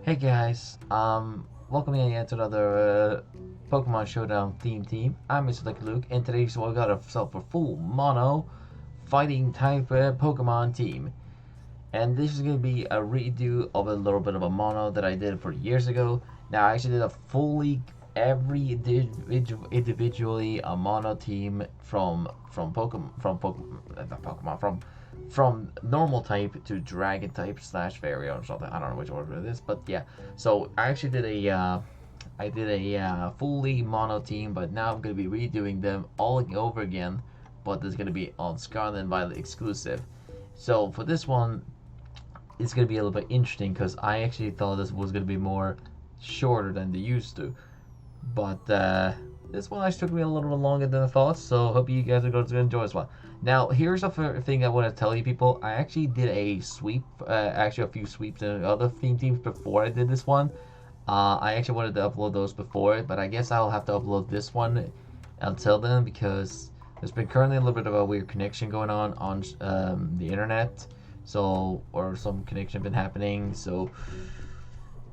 Hey guys, welcome again to another Pokemon Showdown theme team. I'm Mr. Lucky Luke, and today we got ourselves a full mono fighting type Pokemon team. And this is going to be a redo of a little bit of a mono that I did for years ago. Now I actually did a fully individually a mono team from normal type to dragon type slash fairy or something. I don't know which order it is, but yeah. So I actually did a fully mono team, but now I'm gonna be redoing them all over again. But this is gonna be on Scarlet and Violet exclusive. So for this one, it's gonna be a little bit interesting because I actually thought this was gonna be more shorter than they used to, but this one actually took me a little bit longer than I thought. So hope you guys are going to enjoy this one. Now here's the thing I want to tell you people. I actually did a sweep, actually a few sweeps in other theme teams before I did this one. I actually wanted to upload those before, but I guess I'll have to upload this one until then because there's been currently a little bit of a weird connection going on the internet. So, or some connection been happening. So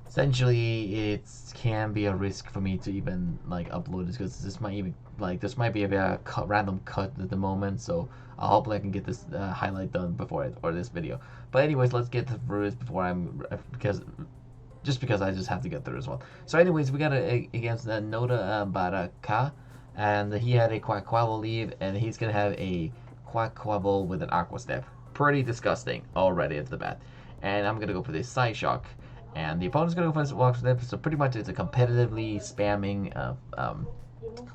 essentially it can be a risk for me to even like upload this because this might be a random cut at the moment. So I hope I can get this highlight done before or this video. But anyways, let's get through this before because I just have to get through this one. So anyways, we got against Noda Baraka, and he had a Quackquavel leave, and he's gonna have a Quackquavel with an Aqua Step. Pretty disgusting already at the bat. And I'm gonna go for this Psyshock, and the opponent's gonna go for this Aqua Step. So pretty much it's a competitively spamming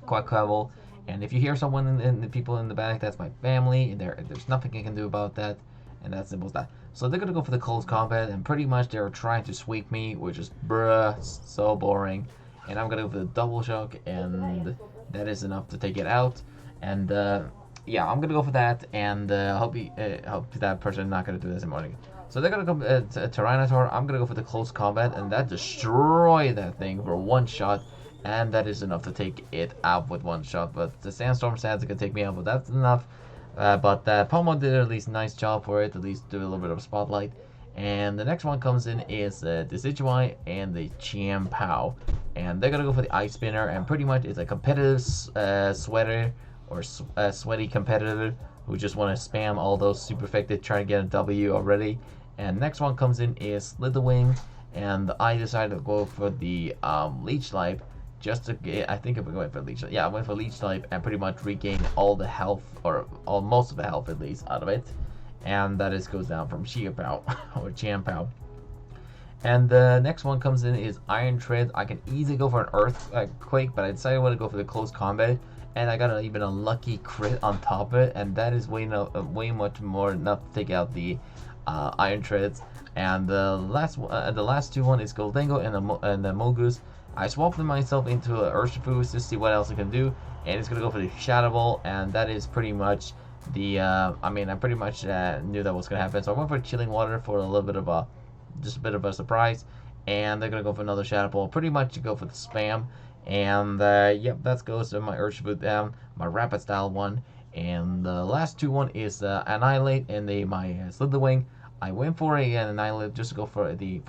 Quackquavel. And if you hear someone in the people in the back, that's my family. There's nothing I can do about that, and that's simple as that. So they're gonna go for the close combat, and pretty much they're trying to sweep me, which is bruh, so boring. And I'm gonna go for the double shock, and that is enough to take it out. And yeah, I'm gonna go for that, and hope that person not gonna do this in the morning. So they're gonna come to Tyranitar. I'm gonna go for the close combat, and that destroy that thing for one shot, and that is enough to take it out with one shot. But the Sandstorm Sands can take me out, but that's enough. But Pawmot did at least a nice job for it, at least do a little bit of spotlight. And the next one comes in is Decidueye and the Chiampao. And they're gonna go for the Ice Spinner, and pretty much it's a competitive sweater or sweaty competitor who just want to spam all those super effective trying to get a W already. And next one comes in is Slither, and I decided to go for the Leech Life just to get, I think I'm going for Leech Life. Yeah, I went for Leech Life and pretty much regain all the health, or most of the health at least, out of it. And that goes down from Chiampao or Chiampao. And the next one comes in is Iron Tread. I can easily go for an Earthquake, but I decided I want to go for the close combat. And I got even a lucky crit on top of it, and that is way much more enough to take out the Iron Treads. And the last two one is Gholdengo and the Mogus. I swapped myself into a Urshifu to see what else I can do, and it's gonna go for the Shadow Ball, and that is pretty much the. I mean, I pretty much knew that was gonna happen, so I went for Chilling Water for a little bit of just a bit of a surprise, and they're gonna go for another Shadow Ball, pretty much to go for the spam. And yep, that goes to my Urshifu down, my Rapid Style one, and the last two one is Annihilape and my Slither. I went for an Annihilape just to go for the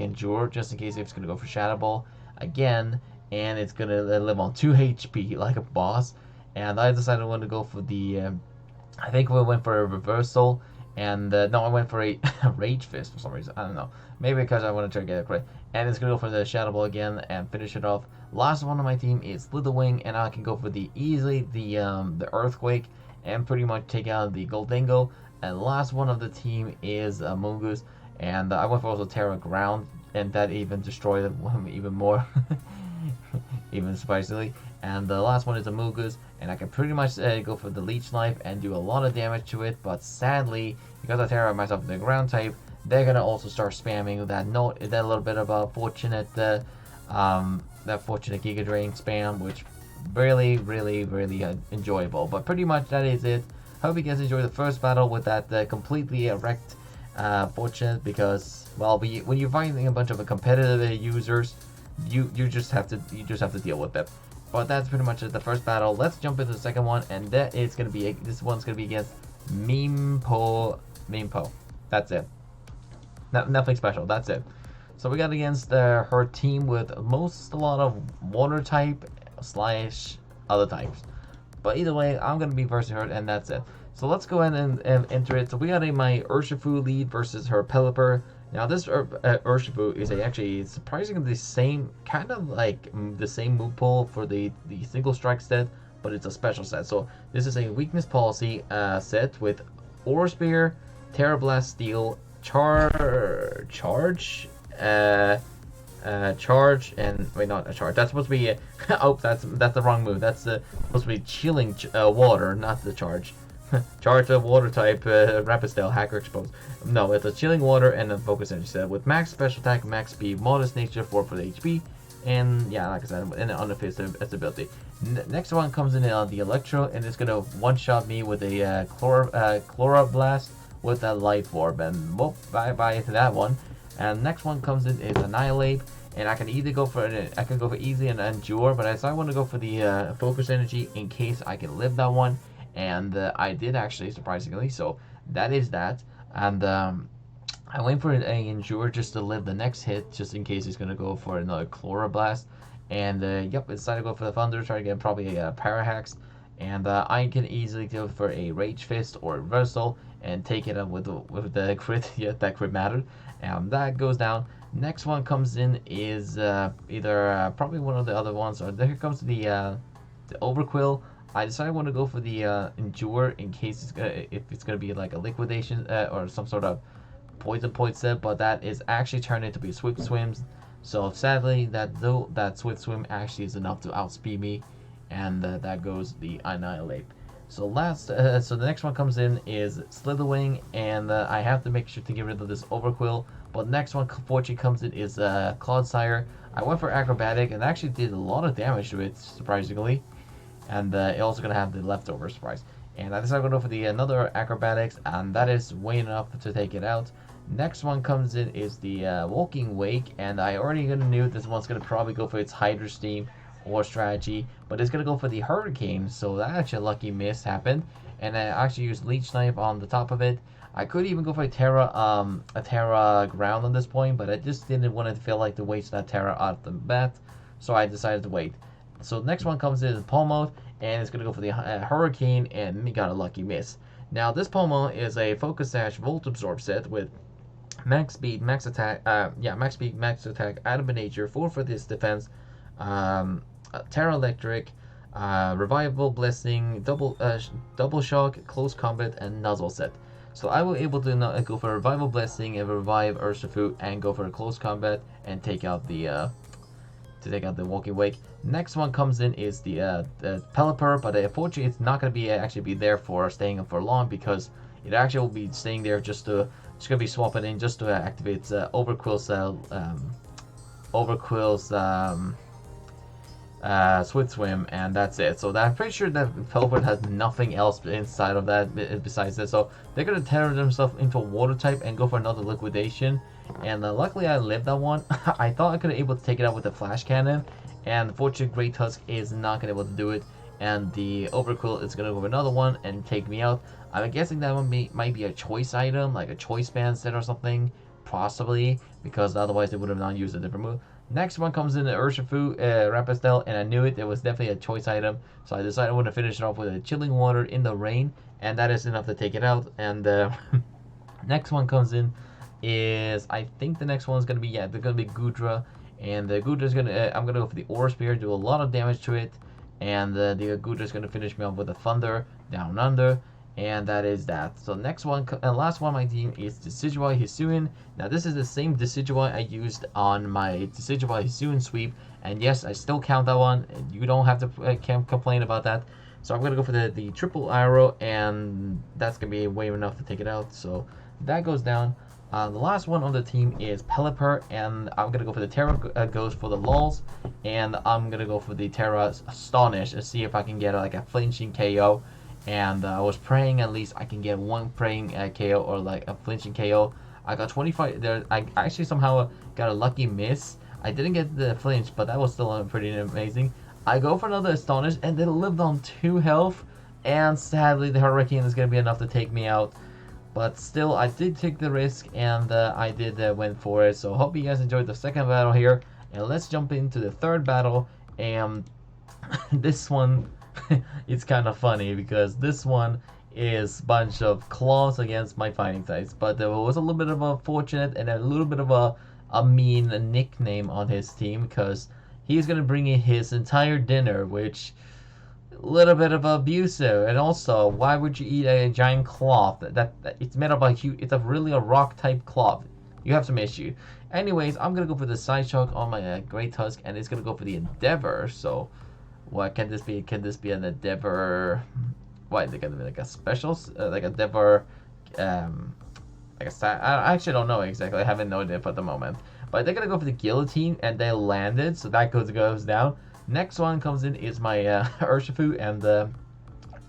Endure, just in case it's gonna go for Shadow Ball again, and it's gonna live on 2 HP like a boss. And I decided I wanted to go for the I think we went for a Reversal, and no, I went for a Rage Fist for some reason. I don't know, maybe because I want to try to get it correct. And it's gonna go for the Shadow Ball again and finish it off. Last one on my team is Slither, and I can go for the Earthquake and pretty much take out the Gholdengo. And last one of the team is Mungus, and I went for also Terra Ground, and that even destroyed him even more, even surprisingly. And the last one is a Mungus, and I can pretty much go for the Leech Life and do a lot of damage to it. But sadly, because I Terra myself in the Ground type, they're gonna also start spamming that little bit of a fortunate Giga Drain spam, which really enjoyable. But pretty much that is it. Hope you guys enjoyed the first battle with that completely wrecked fortunate, because well, when you're fighting a bunch of competitive users, you just have to deal with it. But that's pretty much it, the first battle. Let's jump into the second one, and this one's gonna be against Mimpo. That's it. Nothing special. That's it. So we got against her team with a lot of water type slash other types. But either way, I'm going to be versing her, and that's it. So let's go ahead and enter it. So we got my Urshifu lead versus her Pelipper. Now this Urshifu is actually surprisingly the same, kind of like the same move pool for the single strike set, but it's a special set. So this is a weakness policy set with Aura Spear, Terra Blast Steel, Charge, charge, and wait, not a charge. That's supposed to be oh, that's the wrong move. That's supposed to be chilling water, not the charge. Charge of water type, rapid style, hacker exposed. No, it's a chilling water and a focus energy set with max special attack, max speed, modest nature, 4 for the HP, and yeah, like I said, and on the face ability. Next one comes in the Electro, and it's gonna one-shot me with a Chlora Blast with a Light Orb, and well, bye bye to that one. And next one comes in is Annihilape, and I can either go for easy and endure, but I want to go for the focus energy in case I can live that one, and I did actually, surprisingly. So that is that, and I went for an endure just to live the next hit, just in case he's gonna go for another Chloroblast, and yep, I decided to go for the Thunder, try to get probably a Parahax, and I can easily go for a Rage Fist or Reversal and take it up with the crit. Yeah, that crit mattered. That goes down. Next one comes in is either probably one of the other ones, or there comes the Overquill. I decided I want to go for the Endure in case if it's gonna be like a liquidation or some sort of poison point set, but that is actually turned into be Swift Swims. So sadly, that Swift Swim actually is enough to outspeed me, and that goes the Annihilape. So so the next one comes in is Slitherwing, and I have to make sure to get rid of this Overquill. But next one, fortunately, comes in is Clodsire. I went for Acrobatic and actually did a lot of damage to it, surprisingly. And it also gonna have the leftover surprise. And I decided to go for the another Acrobatics, and that is way enough to take it out. Next one comes in is the Walking Wake, and I already knew this one's gonna probably go for its Hydro Steam or strategy, but it's gonna go for the Hurricane, so that actually a lucky miss happened, and I actually used Leech Knife on the top of it. I could even go for a Terra Ground on this point, but I just didn't want to feel like to waste that Terra out the bat, so I decided to wait. So the next one comes in is Pawmot, and it's gonna go for the Hurricane, and we got a lucky miss. Now this Pawmot is a Focus Sash Volt Absorb set with max speed, max attack, max speed, max attack, Adamant Nature, 4 for this defense, Terra Electric, Revival Blessing, double Shock, Close Combat, and Nuzzle set. So I was able to go for Revival Blessing and revive Urshifu and go for a Close Combat and take out the Walking Wake. Next one comes in is the Pelipper, but unfortunately it's not going to be actually be there for staying up for long, because it actually will be staying there just to it's going to be swapping in just to activate Overquill's Swift Swim, and that's it. So I'm pretty sure that Pelipper has nothing else inside of that besides this. So they're going to tear themselves into a water type and go for another liquidation. And luckily I lived that one. I thought I could be able to take it out with the Flash Cannon, and unfortunately Great Tusk is not going to be able to do it. And the Overquill is going to go for another one and take me out. I'm guessing that one might be a choice item, like a choice band set or something, possibly, because otherwise they would have not used a different move. Next one comes in the Urshifu Rapid, and I knew it was definitely a choice item, so I decided I want to finish it off with a Chilling Water in the rain, and that is enough to take it out. And next one comes in is, I think the next one is going to be, they're going to be Goodra, and the Goodra's going to, I'm going to go for the Aura Spear, do a lot of damage to it, and the Goodra's going to finish me off with a Thunder, Down Under, and that is that. So next one, and last one on my team is Decidueye-H. Now this is the same Decidueye I used on my Decidueye-H sweep, and yes, I still count that one. You don't have to complain about that. So I'm gonna go for the triple arrow, and that's gonna be way enough to take it out. So that goes down. The last one on the team is Pelipper, and I'm gonna go for the Terra Ghost for the lulz, and I'm gonna go for the Terra Astonish and see if I can get like a flinching KO. And I was praying at least I can get one praying KO or like a flinching KO. I got 25 there. I actually somehow got a lucky miss. I didn't get the flinch, but that was still pretty amazing. I go for another Astonish, and it lived on 2 health, and sadly the Hurricane is going to be enough to take me out. But still, I did take the risk, and I did win for it. So hope you guys enjoyed the second battle here. And let's jump into the third battle. And this one, it's kind of funny because this one is a bunch of claws against my fighting types. But there was a little bit of a fortunate and a little bit of a mean nickname on his team because he's going to bring in his entire dinner, which little bit of abusive. And also, why would you eat a giant cloth that it's made of a huge, it's a really a rock type cloth? You have some issue. Anyways, I'm gonna go for the side shock on my Great Tusk, and it's gonna go for the Endeavor. So what can this be? Can this be an Endeavor? What is it gonna be, like a special, like a Endeavor, like a I actually don't know exactly. I haven't known it at the moment. But they're gonna go for the guillotine, and they landed, so that goes down. Next one comes in is my Urshifu, and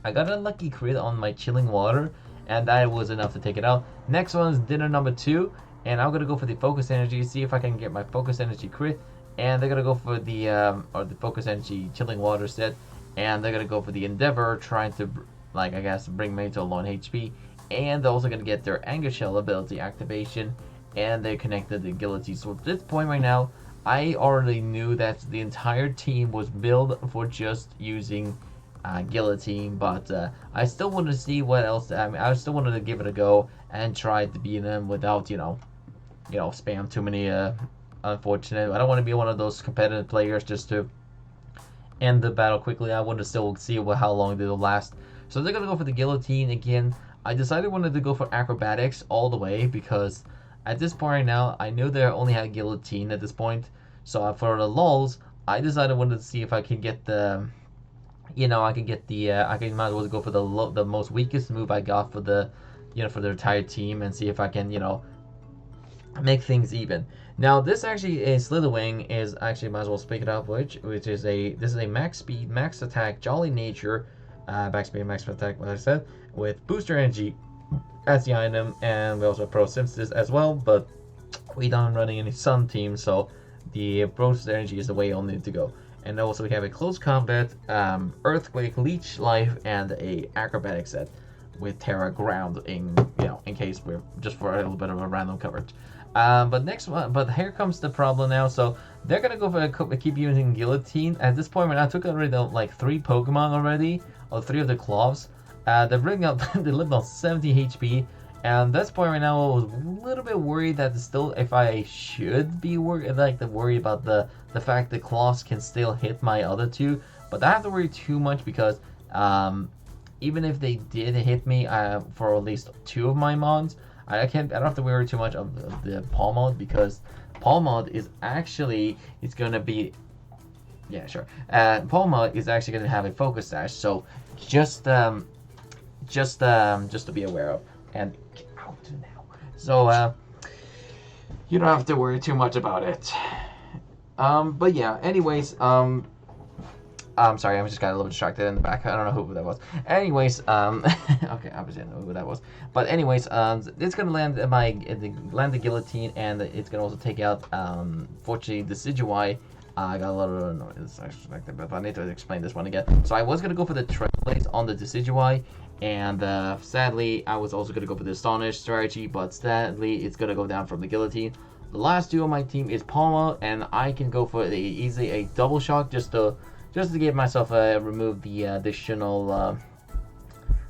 I got a lucky crit on my Chilling Water, and that was enough to take it out. Next one is dinner number 2, and I'm gonna go for the Focus Energy, see if I can get my Focus Energy crit, and they're gonna go for the Focus Energy Chilling Water set, and they're gonna go for the Endeavor, trying to, like, I guess, bring me to a low HP, and they're also gonna get their Anger Shell ability activation, and they connected the Guillotine. So at this point right now, I already knew that the entire team was built for just using Guillotine, but I still wanted to see what else. I mean, I still wanted to give it a go and try to beat them without, spam too many unfortunate. I don't want to be one of those competitive players just to end the battle quickly. I want to still see how long it'll last. So they're gonna go for the Guillotine again. I decided I wanted to go for Acrobatics all the way because at this point right now, I knew they only had Guillotine at this point. So for the lulls, I decided I wanted to see if I could get the, I can might as well go for the most weakest move I got for the, for the entire team and see if I can, make things even. Now this actually is Slitherwing is actually might as well speak it up, which is this is a max speed, max attack, jolly nature, back speed, max attack, like I said, with booster energy as the item, and we also have Pro Synthesis as well, but we don't running any Sun team, so the Booster Energy is the way you'll need to go. And also we have a Close Combat, Earthquake, Leech Life, and a Acrobatic set with Terra Ground in case we're just for a little bit of a random coverage. But here comes the problem now. So they're gonna go for keep using Guillotine. At this point, when I took already like 3 Pokemon already, or 3 of the Claws. They're bringing up, they lived on 70 HP, and that's point right now I was a little bit worried that still, if I should be worried, about the fact that Claws can still hit my other 2, but I have to worry too much because even if they did hit me for at least 2 of my mons, I don't have to worry too much of the Pawmot because Pawmot is actually, it's gonna be, yeah, sure. Pawmot is actually gonna have a Focus Sash, so just to be aware of, and get out now. So you don't have to worry too much about it. But yeah. Anyways, I'm sorry, I just got a little distracted in the back. I don't know who that was. Anyways, okay, obviously I know who that was. But anyways, it's gonna land the Guillotine, and it's gonna also take out fortunately the Decidueye. I got a lot of noise, but I need to explain this one again. So I was gonna go for the Trailblaze on the Decidueye, and sadly I was also gonna go for the Astonish strategy, but sadly it's gonna go down from the Guillotine. The last 2 on my team is Pawmot, and I can go for easily a double shock just to give myself remove the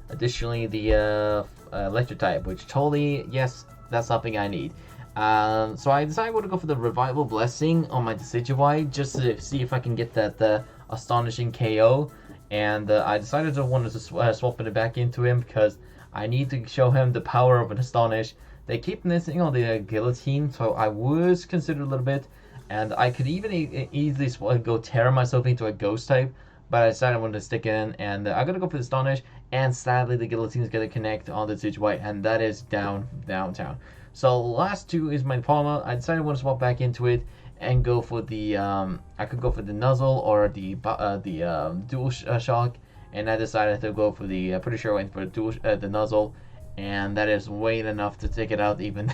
additionally the electric type, which totally, yes, that's something I need. So I decided I would go for the Revival Blessing on my Decidueye just to see if I can get that astonishing KO. And I decided I wanted to swap it back into him because I need to show him the power of an Astonish. They keep missing on the Guillotine, so I was considered a little bit. And I could even easily go tear myself into a Ghost type, but I decided I wanted to stick it in, and I'm gonna go for the Astonish. And sadly, the Guillotine is gonna connect on the Decidueye, and that is downtown. So last 2 is my Pawmot. I decided I want to swap back into it and go for the I could go for the Nuzzle or the Dual Shock, and I decided to go for the pretty sure I went for the Nuzzle, and that is way enough to take it out, even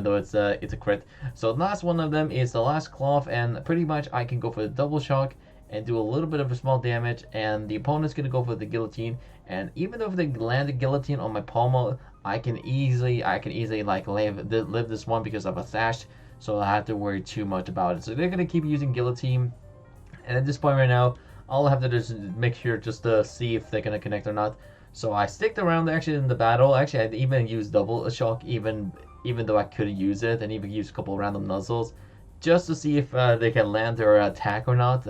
though it's a crit. So the last one of them is the last Cloth, and pretty much I can go for the Double Shock and do a little bit of a small damage, and the opponent's gonna go for the Guillotine. And even though if they land the Guillotine on my Pawmot, I can easily like live this one because of a sash, so I don't have to worry too much about it. So they're gonna keep using Guillotine, and at this point right now, all I have to do is make sure just to see if they're gonna connect or not. So I sticked around actually in the battle. Actually, I even used double shock even though I could use it, and even use a couple random nuzzles just to see if they can land their attack or not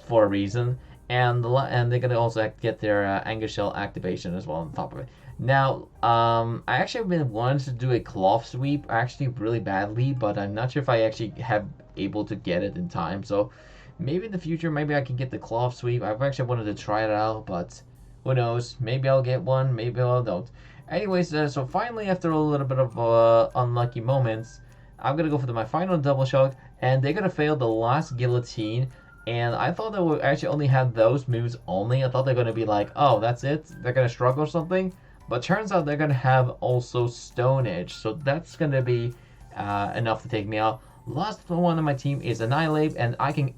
for a reason. And they're gonna also get their Anger Shell activation as well on top of it. Now, I actually have been wanting to do a cloth sweep actually really badly, but I'm not sure if I actually have able to get it in time. So maybe in the future, maybe I can get the cloth sweep. I've actually wanted to try it out, but who knows? Maybe I'll get one, maybe I don't. Anyways, so finally, after a little bit of unlucky moments, I'm gonna go for my final double shock, and they're gonna fail the last guillotine. And I thought they would actually only have those moves only. I thought they're gonna be like, oh, that's it. They're gonna struggle or something. But turns out they're gonna have also Stone Edge, so that's gonna be enough to take me out. Last one on my team is Annihilape, and I can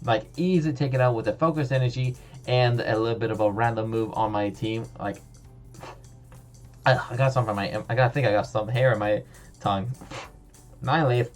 like easily take it out with a focus energy and a little bit of a random move on my team. Like I got some I think I got some hair in my tongue. Annihilape,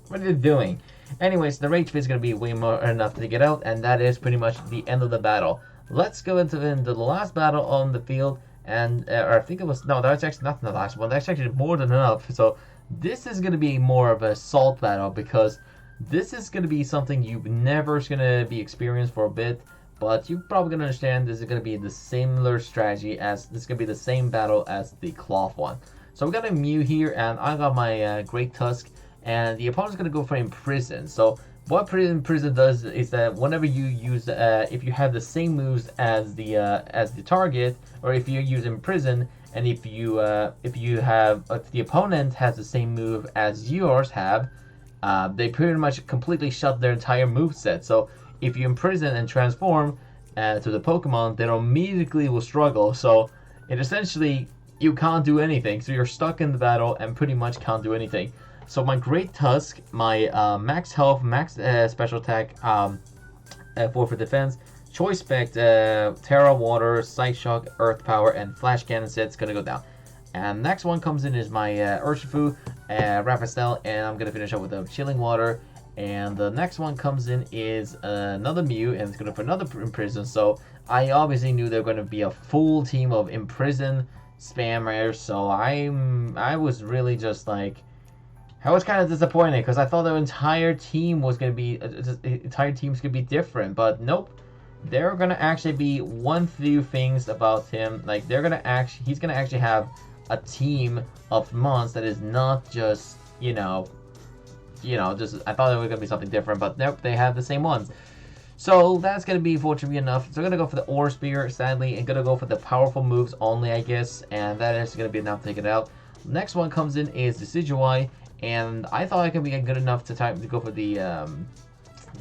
what are you doing? Anyways, the rage fit is gonna be way more enough to get out, and that is pretty much the end of the battle. Let's go into the last battle on the field, and or I think it was no, that's actually not the last one. That's actually more than enough. So this is gonna be more of a assault battle because this is gonna be something you've never gonna be experienced for a bit. But you're probably gonna understand this is gonna be the similar strategy as this is gonna be the same battle as the cloth one. So we got a Mew here, and I got my Great Tusk, and the opponent's gonna go for Imprison. So what Imprison does is that whenever you use, if you have the same moves as the target, or if you use Imprison, and if the opponent has the same move as yours have, they pretty much completely shut their entire move set. So if you Imprison and transform to the Pokemon, they immediately will struggle. So it essentially you can't do anything. So you're stuck in the battle and pretty much can't do anything. So my Great Tusk, my max health, max special attack, 4 for defense, Choice Spec, Terra Water, Psych Shock, Earth Power, and Flash Cannon set's gonna go down. And next one comes in is my Urshifu, Raphael, and I'm gonna finish up with a Chilling Water. And the next one comes in is another Mew, and it's gonna put another Imprison. So I obviously knew there were gonna be a full team of Imprison spammers. So I was really just like. I was kind of disappointed because I thought the entire team was going to be different, but nope. There are going to actually be one few things about him. Like he's going to actually have a team of mons that is not just just I thought it was going to be something different, but nope, they have the same ones. So that's going to be fortunately enough. So I'm going to go for the Aura Spear, sadly, and going to go for the powerful moves only, I guess, and that is going to be enough to take it out. Next one comes in is Decidueye. And I thought I could be good enough to go for the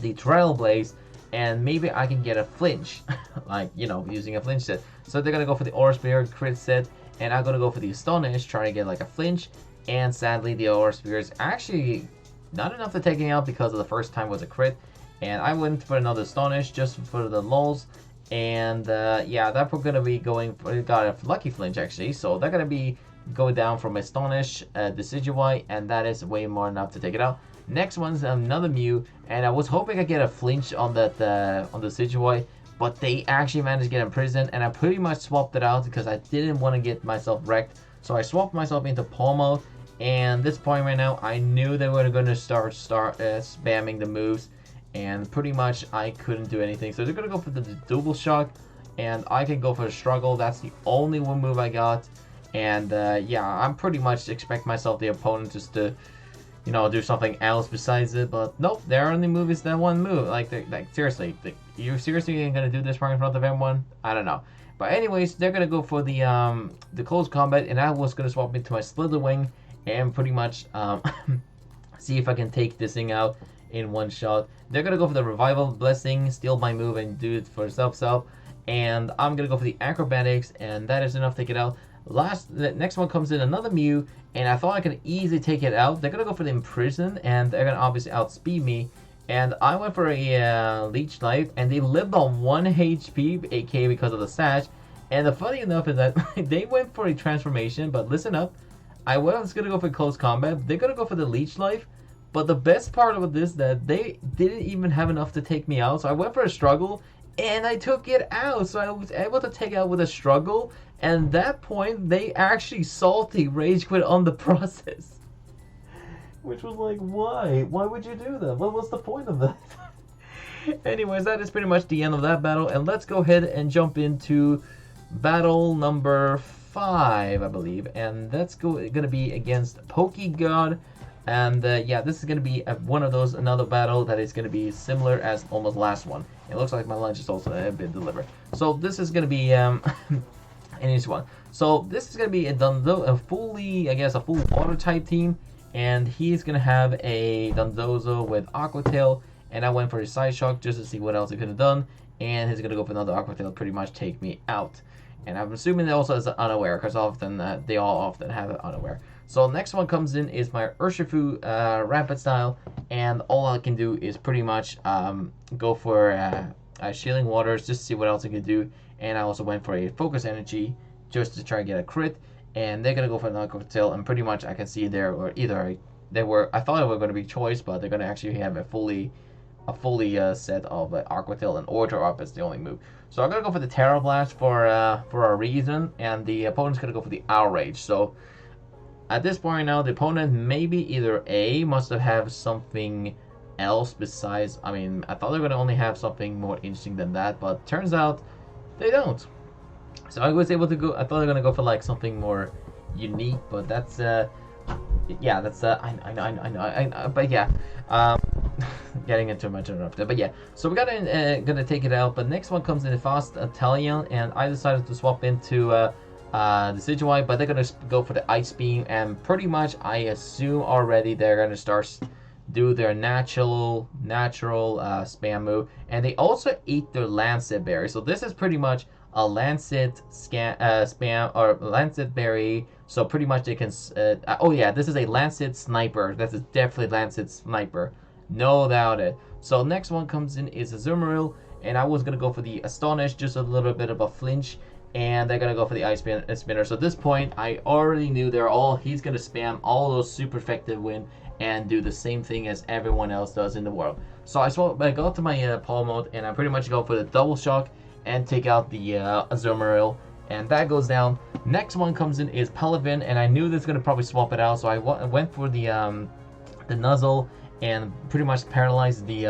Trailblaze, and maybe I can get a flinch, like using a flinch set. So they're gonna go for the Aura Spear crit set, and I'm gonna go for the Astonish, trying to get like a flinch. And sadly, the Aura Spear is actually not enough to take me out because of the first time was a crit. And I went for another Astonish just for the lulz. And yeah, that's gonna be going for got a lucky flinch actually. So they're gonna be. Go down from Astonish, Decidueye, and that is way more enough to take it out. Next one's another Mew, and I was hoping I get a flinch on that on the Decidueye, but they actually managed to get imprisoned, and I pretty much swapped it out because I didn't want to get myself wrecked. So I swapped myself into Pawmot, and this point right now, I knew they were going to start spamming the moves, and pretty much I couldn't do anything. So they're going to go for the Double Shock, and I can go for a Struggle. That's the only one move I got. And yeah, I'm pretty much expect the opponent just to, do something else besides it. But nope, their only move is that one move. Like seriously, you seriously ain't gonna do this right in front of everyone? I don't know. But anyways, they're gonna go for the close combat, and I was gonna swap into my Slither Wing and pretty much see if I can take this thing out in one shot. They're gonna go for the Revival Blessing, steal my move, and do it for self. And I'm gonna go for the Acrobatics, and that is enough to take it out. The next one comes in another Mew, and I thought I could easily take it out. They're gonna go for the Imprison, and they're gonna obviously outspeed me. And I went for a Leech Life, and they lived on 1 HP, aka because of the Sash. And the funny enough is that they went for a transformation, but listen up. I was gonna go for close combat. They're gonna go for the leech life. But the best part of this that they didn't even have enough to take me out. So I went for a struggle and I took it out. So I was able to take it out with a struggle. And at that point, they actually salty rage quit on the process. Which was like, why? Why would you do that? What was the point of that? Anyways, that is pretty much the end of that battle. And let's go ahead and jump into battle number 5, I believe. And that's gonna be against Pokegod. And yeah, this is going to be one of those, another battle that is going to be similar as almost last one. It looks like my lunch is also been delivered. So this is going to be an easy one. So this is going to be a fully, I guess, a full water type team. And he's going to have a Dondozo with Aqua Tail. And I went for a Side Shock just to see what else he could have done. And he's going to go for another Aqua Tail, pretty much take me out. And I'm assuming that also has an unaware, because often they all often have an unaware. So next one comes in is my Urshifu Rapid Style, and all I can do is pretty much go for Shielding Waters just to see what else I can do. And I also went for a Focus Energy just to try and get a crit. And they're gonna go for an Aqua Tail, and pretty much I can see there, or either I thought they were gonna be choice, but they're gonna actually have a fully set of Aqua Tail, and Order Up is the only move. So I'm gonna go for the Terra Blast for a reason, and the opponent's gonna go for the Outrage. So at this point right now, the opponent maybe either A, must have something else besides, I mean, I thought they were going to only have something more interesting than that, but turns out they don't. So I was able to go, I thought they were going to go for like something more unique, but that's, yeah, that's, I know, but yeah, getting into much interrupted, but yeah, so we gonna take it out, but next one comes in the Fast Italian, and I decided to swap into, Decidueye, but they're gonna go for the Ice Beam, and pretty much I assume already they're gonna start do their natural spam move, and they also eat their Lancet Berry. So this is pretty much a Lancet spam or Lancet Berry. So pretty much they can. Oh yeah, this is a Lancet Sniper. This is definitely Lancet Sniper, no doubt it. So next one comes in is a Azumarill, and I was gonna go for the Astonish, just a little bit of a flinch. And they're gonna go for the Ice Spinner. So at this point, I already knew he's gonna spam all those super effective win and do the same thing as everyone else does in the world. So I go to my Pawmot, and I pretty much go for the Double Shock and take out the Azumarill, and that goes down. Next one comes in is Pelivin, and I knew this was gonna probably swap it out, so I went for the Nuzzle and pretty much paralyzed the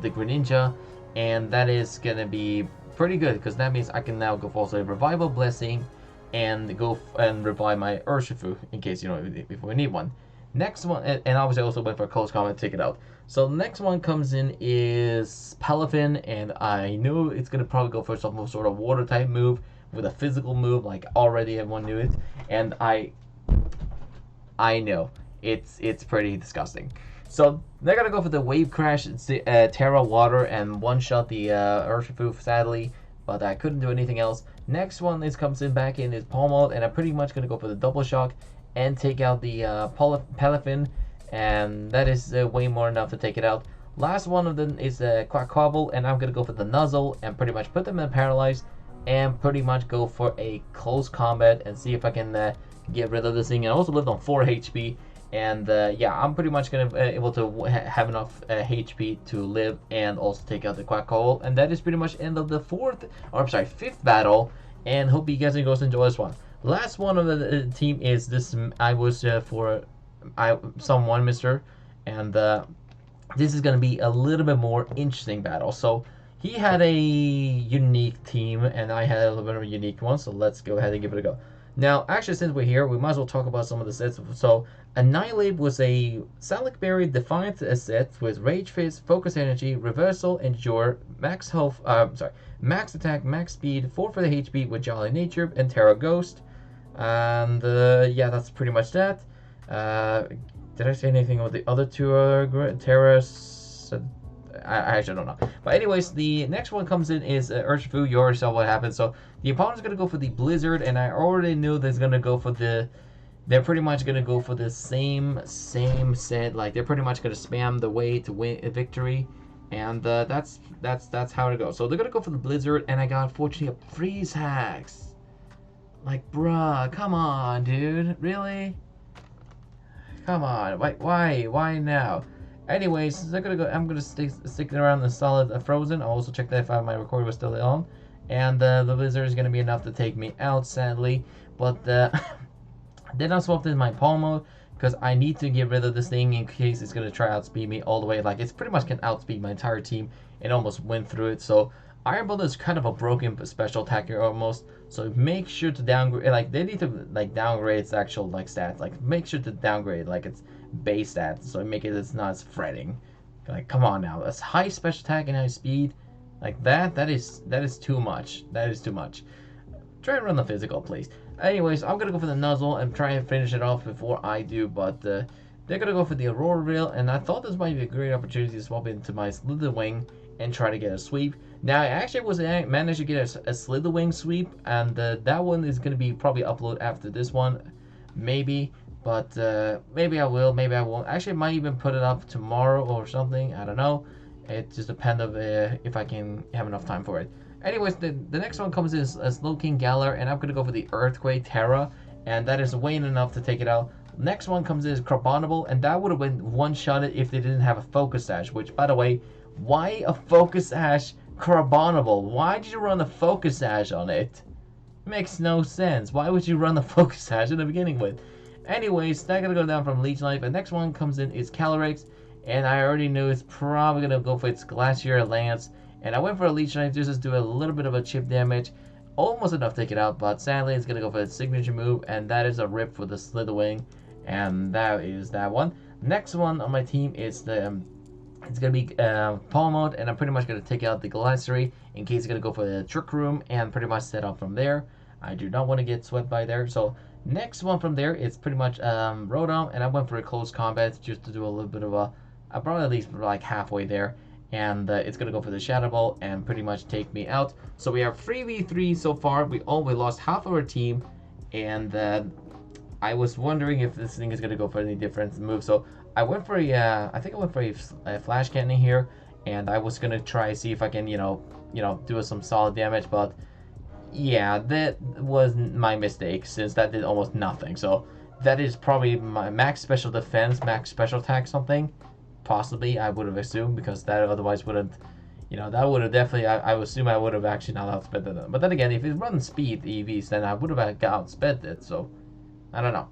Greninja, and that is gonna be pretty good, because that means I can now go for a Revival Blessing and go and revive my Urshifu in case, you know, if we need one. Next one, and obviously I also went for Close Combat to take it out. So next one comes in is Pelivin, and I knew it's gonna probably go for some sort of water type move with a physical move, like already everyone knew it, and I know it's pretty disgusting. So they're gonna go for the Wave Crash, Terra Water, and one-shot the Urshifu, sadly, but I couldn't do anything else. Next one comes in back in is Pawmot, and I'm pretty much gonna go for the Double Shock and take out the Pelivin, and that is way more enough to take it out. Last one of them is Quaquaval, and I'm gonna go for the Nuzzle and pretty much put them in paralyzed, and pretty much go for a close combat and see if I can get rid of this thing. And I also lived on 4 HP. And yeah, I'm pretty much gonna able to have enough HP to live and also take out the Quaquaval, and that is pretty much end of the fifth battle. And hope you guys enjoy this one. Last one of the team is this. I was for someone, Mister, and this is gonna be a little bit more interesting battle. So he had a unique team, and I had a little bit of a unique one. So let's go ahead and give it a go. Now, actually, since we're here, we might as well talk about some of the sets. So, Annihilape was a Salic Berry Defiant set with Rage Fist, Focus Energy, Reversal, Endure, Max Health, Max Attack, Max Speed, 4 for the HP with Jolly Nature, and Terra Ghost. And yeah, that's pretty much that. Did I say anything about the other two Terras? I actually don't know. But anyways, the next one comes in is Urshifu. You already saw what happened. So the opponent's going to go for the Blizzard, and I already knew they're going to go for the... They're pretty much going to go for the same set. Like, they're pretty much going to spam the way to win a victory. And that's how it goes. So they're gonna go for the Blizzard, and I got unfortunately a Freeze Hacks. Like, bruh, come on, dude, really? Come on, why now? Anyways, they're gonna go. I'm gonna stick around the solid Frozen. I'll also check that if my recorder was still on, and the Blizzard is gonna be enough to take me out, sadly. But then I swapped in my Pawmot because I need to get rid of this thing in case it's gonna try outspeed me all the way. Like, it's pretty much can outspeed my entire team and almost win through it. So Iron Bolt is kind of a broken special attacker almost. So make sure to downgrade. Like, they need to like downgrade its actual like stats. Like, make sure to downgrade like its base stats so make it it's not as fretting. Like, come on now, that's high special attack and high speed. Like that is too much. That is too much. Try and run the physical, please. Anyways, I'm gonna go for the Nuzzle and try and finish it off before I do, but they're gonna go for the Aurora Rail, and I thought this might be a great opportunity to swap into my Slither Wing and try to get a sweep. Now, I actually managed to get a Slither Wing sweep, and that one is gonna be probably upload after this one, maybe. But maybe I will, maybe I won't. Actually, I might even put it up tomorrow or something. I don't know. It just depends on if I can have enough time for it. Anyways, the next one comes is Slowking Galar, and I'm going to go for the Earthquake Terra, and that is Wayne enough to take it out. Next one comes is Carbonable, and that would have been one-shotted if they didn't have a Focus Sash, which, by the way, why a Focus Sash Carbonable? Why did you run the Focus Sash on it? Makes no sense. Why would you run the Focus Sash in the beginning with? Anyways, that's going to go down from Leech Life, and next one comes in is Calyrex, and I already knew it's probably going to go for its Glacier Lance. And I went for a Leech Knife just to do a little bit of a chip damage. Almost enough to take it out, but sadly it's going to go for its signature move, and that is a rip for the Slither Wing. And that is that one. Next one on my team is the it's going to be Pawmot, and I'm pretty much going to take out the Glacier in case it's going to go for the Trick Room and pretty much set up from there. I do not want to get swept by there. So next one from there is pretty much Rotom, and I went for a close combat just to do a little bit of a, I brought at least like halfway there. And it's going to go for the Shadow Ball and pretty much take me out. So we have 3v3 so far. We lost half of our team. And I was wondering if this thing is going to go for any different moves. So I went for a, I think I went for a Flash Cannon here. And I was going to try see if I can, do some solid damage. But yeah, that was my mistake since that did almost nothing. So that is probably my max special defense, max special attack something. Possibly, I would have assumed, because that otherwise wouldn't, that would have definitely, I would assume I would have actually not outsped it. But then again, if it runs speed EVs, then I would have outsped it, so I don't know.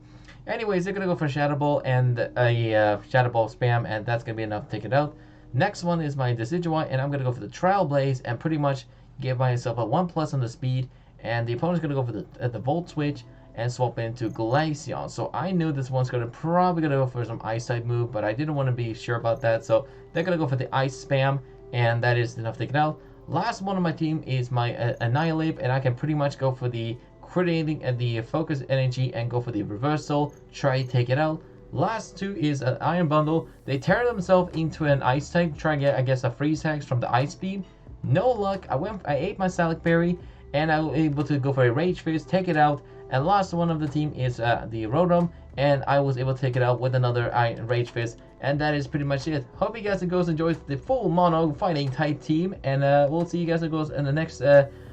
Anyways, they're going to go for Shadow Ball and a Shadow Ball spam, and that's going to be enough to take it out. Next one is my Decidueye, and I'm going to go for the Trial Blaze and pretty much give myself a 1+ on the speed, and the opponent's going to go for the Volt Switch and swap into Glaceon. So I knew this one's probably gonna go for some Ice type move, but I didn't want to be sure about that. So they're gonna go for the Ice spam, and that is enough to take it out. Last one on my team is my Annihilape, and I can pretty much go for the creating the Focus Energy and go for the Reversal, try to take it out. Last two is an Iron Bundle. They tear themselves into an Ice type, try to get, I guess, a Freeze Hacks from the Ice Beam. No luck. I ate my Salic Berry, and I was able to go for a Rage Fist, take it out. And last one of the team is the Rotom, and I was able to take it out with another Rage Fist, and that is pretty much it. Hope you guys enjoyed the full mono fighting type team, and we'll see you guys in the next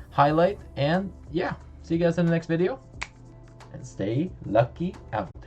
highlight. And yeah, see you guys in the next video, and stay lucky out.